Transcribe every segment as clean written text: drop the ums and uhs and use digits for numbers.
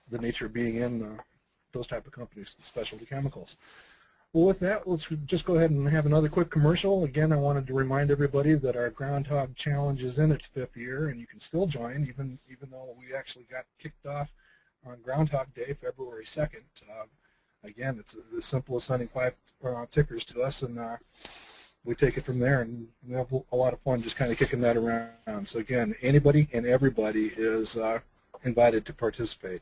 the nature of being in those type of companies, specialty chemicals. Well, with that, let's just go ahead and have another quick commercial. Again, I wanted to remind everybody that our Groundhog Challenge is in its 5th year, and you can still join, even though we actually got kicked off on Groundhog Day, February 2nd. Again, it's as simple as sending 5 tickers to us, and we take it from there, and we have a lot of fun just kind of kicking that around. So again, anybody and everybody is invited to participate.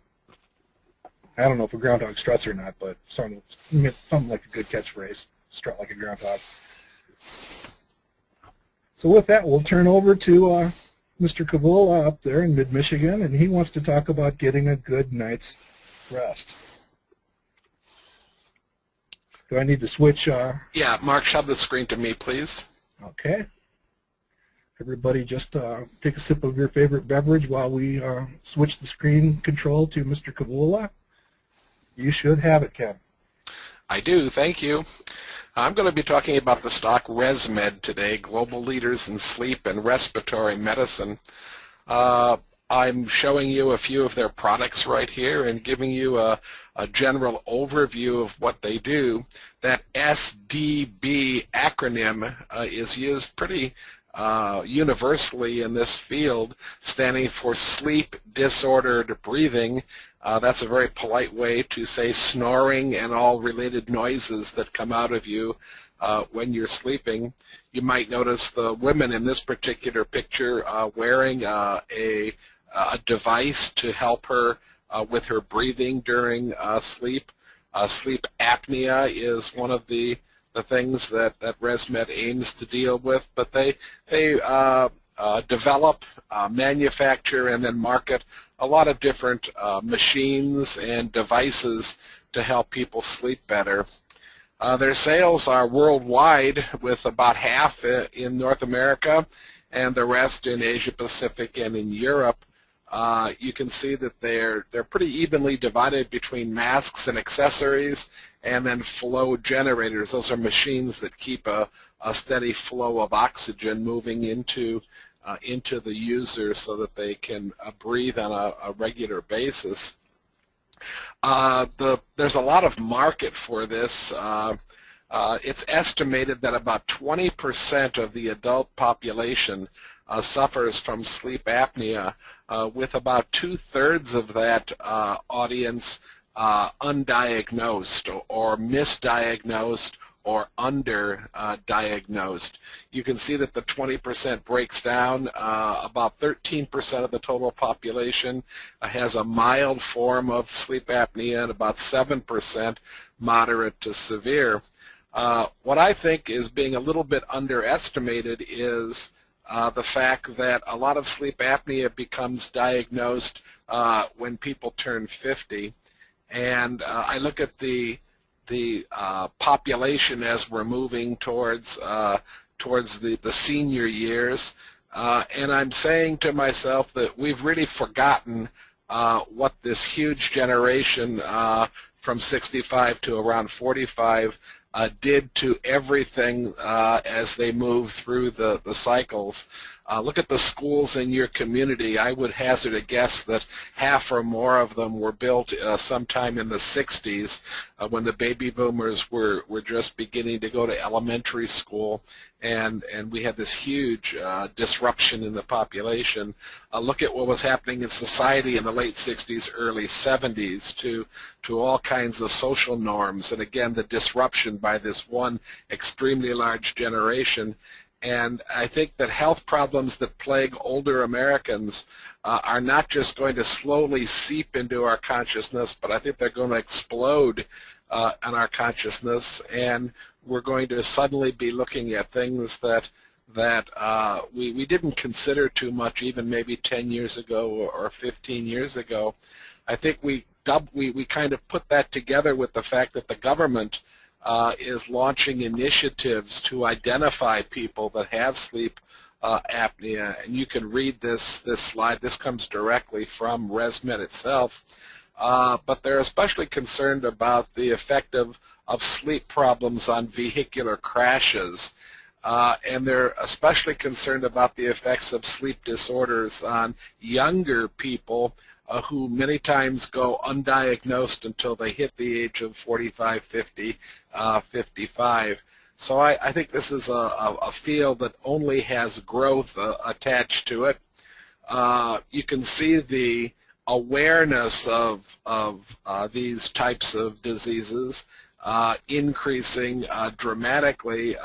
I don't know if a groundhog struts or not, but something like a good catchphrase, strut like a groundhog. So with that, we'll turn over to Mr. Kavula up there in mid-Michigan, and he wants to talk about getting a good night's rest. Do I need to switch? Yeah, Mark, shove the screen to me, please. Okay. Everybody just take a sip of your favorite beverage while we switch the screen control to Mr. Kavula. You should have it, Ken. I do, thank you. I'm going to be talking about the stock ResMed today, global leaders in sleep and respiratory medicine. I'm showing you a few of their products right here and giving you a general overview of what they do. That SDB acronym is used pretty universally in this field, standing for sleep disordered breathing. That's a very polite way to say snoring and all related noises that come out of you when you're sleeping. You might notice the women in this particular picture wearing a device to help her with her breathing during sleep. Sleep apnea is one of the things that ResMed aims to deal with, but they develop, manufacture, and then market a lot of different machines and devices to help people sleep better. Their sales are worldwide, with about half in North America and the rest in Asia Pacific and in Europe. You can see that they're pretty evenly divided between masks and accessories, and then flow generators. Those are machines that keep a steady flow of oxygen moving into the user so that they can breathe on a regular basis. There's a lot of market for this. It's estimated that about 20% of the adult population suffers from sleep apnea, with about 2/3 of that audience undiagnosed or misdiagnosed or underdiagnosed. You can see that the 20% breaks down. About 13% of the total population has a mild form of sleep apnea, and about 7% moderate to severe. What I think is being a little bit underestimated is the fact that a lot of sleep apnea becomes diagnosed when people turn 50. And I look at the population as we're moving towards the senior years, and I'm saying to myself that we've really forgotten what this huge generation from 65 to around 45 did to everything as they move through the cycles. Look at the schools in your community. I would hazard a guess that half or more of them were built sometime in the 60s when the baby boomers were just beginning to go to elementary school, and we had this huge disruption in the population. Look at what was happening in society in the late 60s, early 70s to all kinds of social norms, and again the disruption by this one extremely large generation. And I think that health problems that plague older Americans are not just going to slowly seep into our consciousness, but I think they're going to explode in our consciousness, and we're going to suddenly be looking at things that we didn't consider too much even maybe 10 years ago or 15 years ago. I think we kind of put that together with the fact that the government is launching initiatives to identify people that have sleep apnea, and you can read this slide. This comes directly from ResMed itself, but they're especially concerned about the effect of sleep problems on vehicular crashes, and they're especially concerned about the effects of sleep disorders on younger people who many times go undiagnosed until they hit the age of 45, 50, 55. So I think this is a field that only has growth attached to it. You can see the awareness of these types of diseases increasing dramatically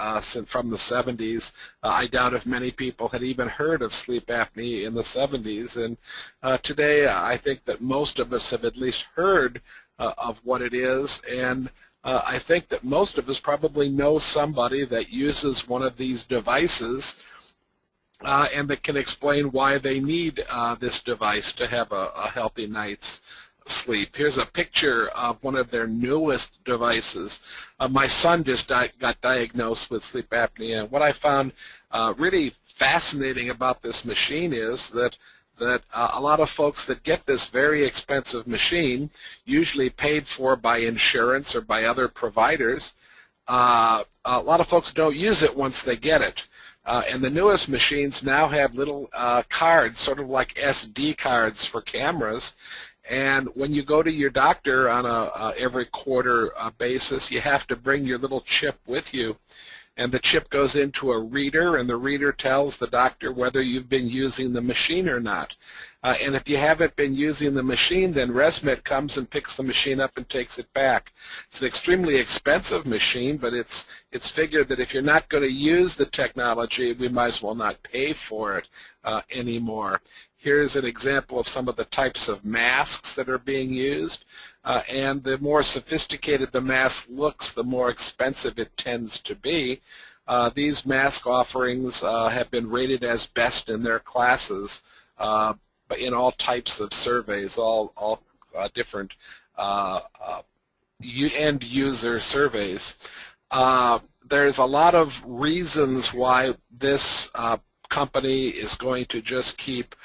from the 70s. I doubt if many people had even heard of sleep apnea in the 70s, and today I think that most of us have at least heard of what it is, and I think that most of us probably know somebody that uses one of these devices and that can explain why they need this device to have a healthy night's sleep. Here's a picture of one of their newest devices. My son just got diagnosed with sleep apnea. What I found really fascinating about this machine is that a lot of folks that get this very expensive machine, usually paid for by insurance or by other providers, a lot of folks don't use it once they get it. And the newest machines now have little cards, sort of like SD cards for cameras. And when you go to your doctor on a every quarter basis, you have to bring your little chip with you. And the chip goes into a reader, and the reader tells the doctor whether you've been using the machine or not. And if you haven't been using the machine, then ResMed comes and picks the machine up and takes it back. It's an extremely expensive machine, but it's figured that if you're not going to use the technology, we might as well not pay for it anymore. Here's an example of some of the types of masks that are being used. And the more sophisticated the mask looks, the more expensive it tends to be. These mask offerings have been rated as best in their classes but in all types of surveys, all different end user surveys. There's a lot of reasons why this company is going to just keep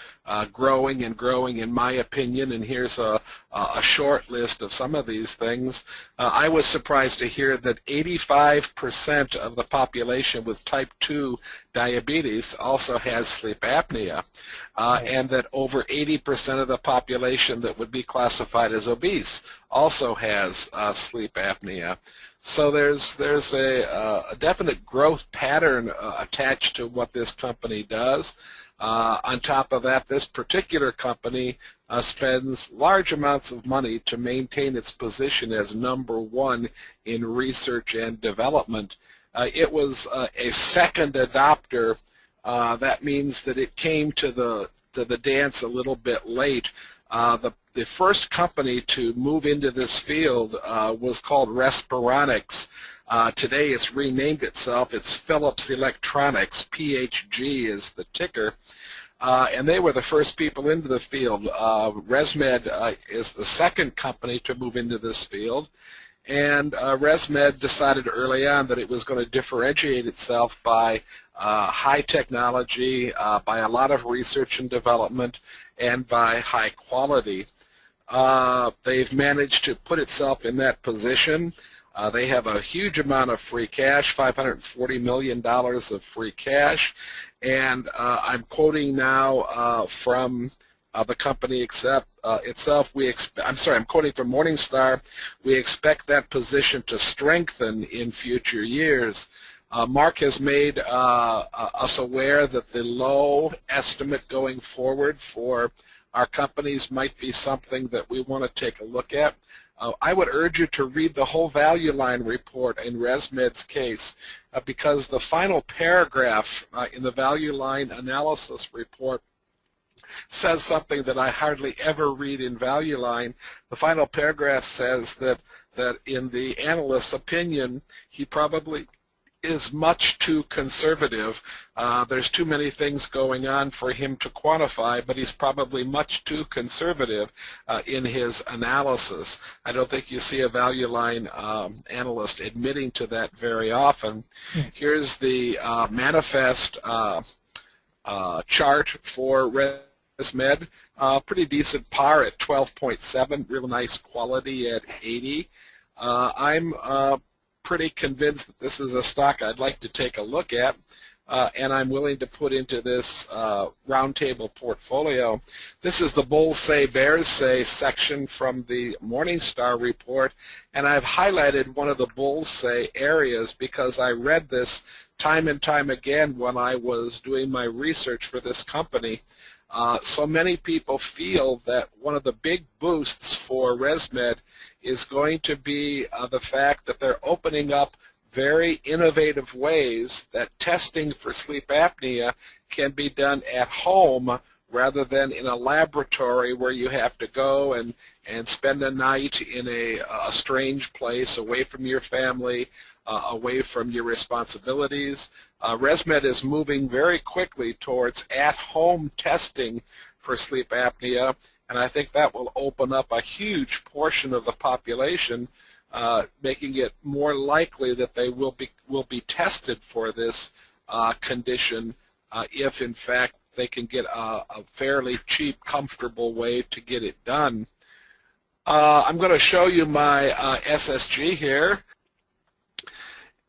growing and growing, in my opinion, and here's a short list of some of these things. I was surprised to hear that 85% of the population with type 2 diabetes also has sleep apnea, and that over 80% of the population that would be classified as obese also has sleep apnea. So there's a definite growth pattern attached to what this company does. On top of that, this particular company spends large amounts of money to maintain its position as #1 in research and development. It was a second adopter. That means that it came to the dance a little bit late. The first company to move into this field was called Respironics. Today it's renamed itself. It's Philips Electronics. PHG is the ticker. And they were the first people into the field. ResMed is the second company to move into this field. And ResMed decided early on that it was going to differentiate itself by high technology, by a lot of research and development, and by high quality. They've managed to put itself in that position. They have a huge amount of free cash, $540 million of free cash, and I'm quoting now from the company itself. I'm quoting from Morningstar. We expect that position to strengthen in future years. Mark has made us aware that the low estimate going forward for our companies might be something that we want to take a look at. I would urge you to read the whole value line report in ResMed's case because the final paragraph in the value line analysis report says something that I hardly ever read in value line. The final paragraph says that in the analyst's opinion, he probably is much too conservative. There's too many things going on for him to quantify, but he's probably much too conservative in his analysis. I don't think you see a value line analyst admitting to that very often. Here's the manifest chart for ResMed. Pretty decent par at 12.7, real nice quality at 80. I'm pretty convinced that this is a stock I'd like to take a look at. and I'm willing to put into this roundtable portfolio. This is the Bulls Say, Bears Say section from the Morningstar report, and I've highlighted one of the Bulls Say areas because I read this time and time again when I was doing my research for this company. So many people feel that one of the big boosts for ResMed is going to be the fact that they're opening up very innovative ways that testing for sleep apnea can be done at home rather than in a laboratory where you have to go and spend a night in a strange place away from your family, away from your responsibilities. ResMed is moving very quickly towards at-home testing for sleep apnea, and I think that will open up a huge portion of the population, making it more likely that they will be tested for this condition if, in fact, they can get a fairly cheap, comfortable way to get it done. I'm going to show you my SSG here.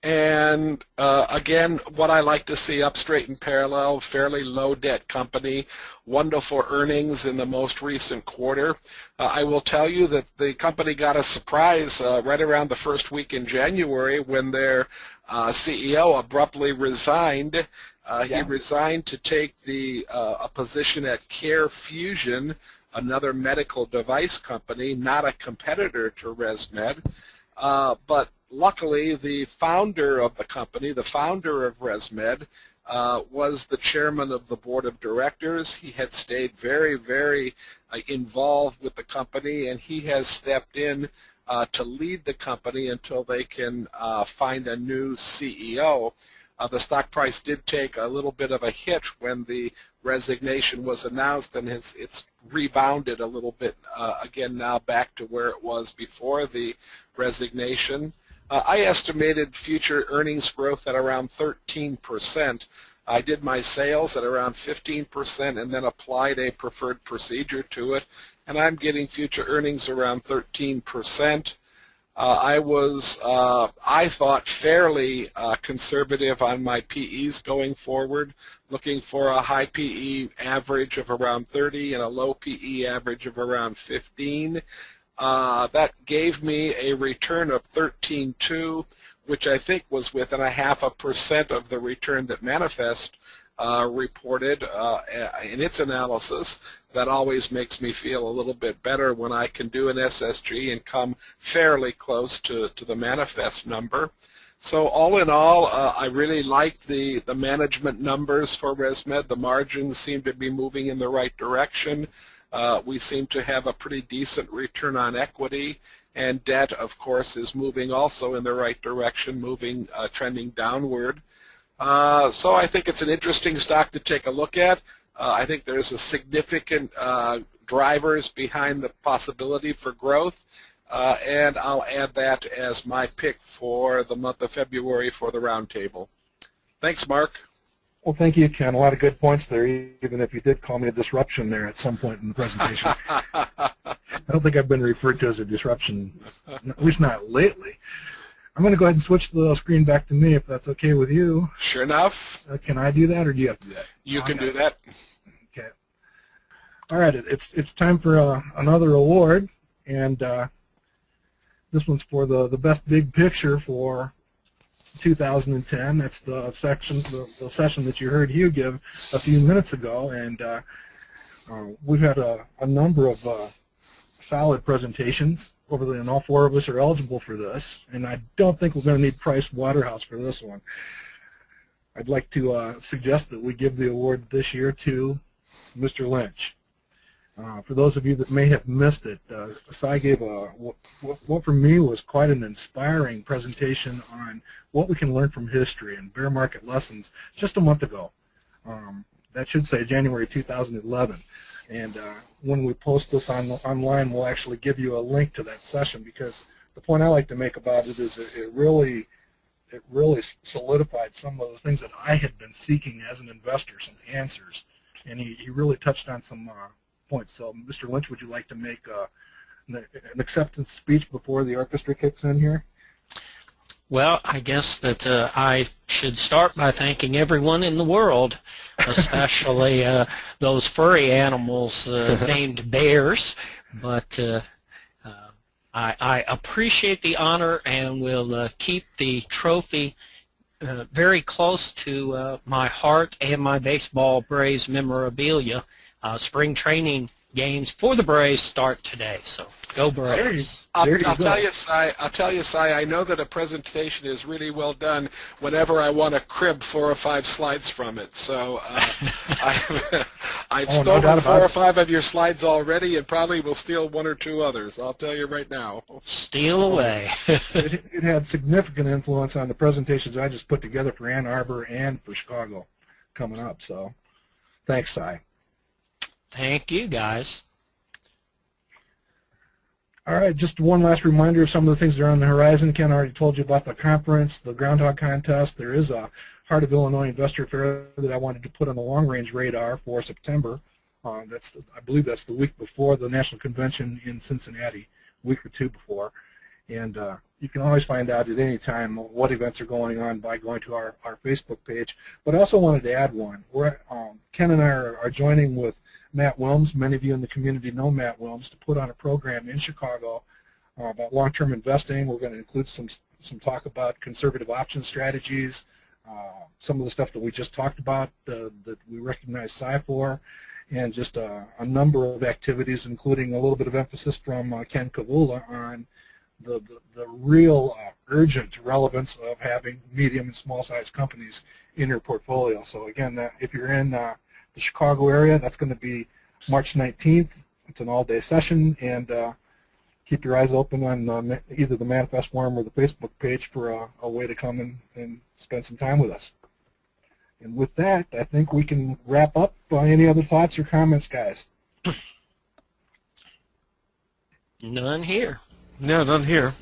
And again, what I like to see up straight and parallel, fairly low debt company, wonderful earnings in the most recent quarter. I will tell you that the company got a surprise right around the first week in January when their CEO abruptly resigned. He resigned to take a position at Care Fusion, another medical device company, not a competitor to ResMed, but luckily, the founder of the company, the founder of ResMed, was the chairman of the board of directors. He had stayed very, very involved with the company, and he has stepped in to lead the company until they can find a new CEO. The stock price did take a little bit of a hit when the resignation was announced, and it's rebounded a little bit again now back to where it was before the resignation. I estimated future earnings growth at around 13%. I did my sales at around 15% and then applied a preferred procedure to it, and I'm getting future earnings around 13%. I thought, fairly conservative on my PEs going forward, looking for a high PE average of around 30 and a low PE average of around 15. That gave me a return of 13.2, which I think was within 0.5% of the return that Manifest reported in its analysis. That always makes me feel a little bit better when I can do an SSG and come fairly close to the Manifest number. So all in all, I really like the management numbers for ResMed. The margins seem to be moving in the right direction. We seem to have a pretty decent return on equity, and debt, of course, is moving also in the right direction, trending downward. So I think it's an interesting stock to take a look at. I think there's a significant drivers behind the possibility for growth, and I'll add that as my pick for the month of February for the roundtable. Thanks, Mark. Well, thank you, Ken. A lot of good points there, even if you did call me a disruption there at some point in the presentation. I don't think I've been referred to as a disruption, at least not lately. I'm going to go ahead and switch the screen back to me, if that's okay with you. Sure enough. Can I do that, or do you have to do that? You can do that. Okay. All right, it's time for another award, and this one's for the best big picture for 2010. That's the session that you heard Hugh give a few minutes ago, and we've had a number of solid presentations and all four of us are eligible for this, and I don't think we're going to need Price Waterhouse for this one. I'd like to suggest that we give the award this year to Mr. Lynch. For those of you that may have missed it, Sai gave what for me was quite an inspiring presentation on what we can learn from history and bear market lessons just a month ago. That should say January 2011. And when we post this online, we'll actually give you a link to that session, because the point I like to make about it is it really solidified some of the things that I had been seeking as an investor, some answers. And he really touched on some points. So, Mr. Lynch, would you like to make an acceptance speech before the orchestra kicks in here? Well, I guess that I should start by thanking everyone in the world, especially those furry animals named bears. But I appreciate the honor and will keep the trophy very close to my heart and my baseball Braves memorabilia. Spring training games for the Braves start today, so go Braves. I'll tell you, Si, I know that a presentation is really well done whenever I want to crib 4 or 5 slides from it. So I've stolen 4 or 5 of your slides already and probably will steal 1 or 2 others. I'll tell you right now. Steal away. It had significant influence on the presentations I just put together for Ann Arbor and for Chicago coming up. So thanks, Si. Thank you, guys. All right, just one last reminder of some of the things that are on the horizon. Ken already told you about the conference, the groundhog contest. There is a Heart of Illinois Investor Fair that I wanted to put on the long-range radar for September. I believe that's the week before the National Convention in Cincinnati, a week or 2 before. And you can always find out at any time what events are going on by going to our Facebook page. But I also wanted to add one. Ken and I are joining with Matt Wilms. Many of you in the community know Matt Wilms, to put on a program in Chicago about long-term investing. We're going to include some talk about conservative option strategies, some of the stuff that we just talked about that we recognize Si for, and just a number of activities, including a little bit of emphasis from Ken Kavula on the real urgent relevance of having medium and small-sized companies in your portfolio. So again, if you're in the Chicago area, that's going to be March 19th. It's an all-day session, and keep your eyes open on either the Manifest Forum or the Facebook page for a way to come and spend some time with us. And with that, I think we can wrap up. Any other thoughts or comments, guys? None here. No, none here.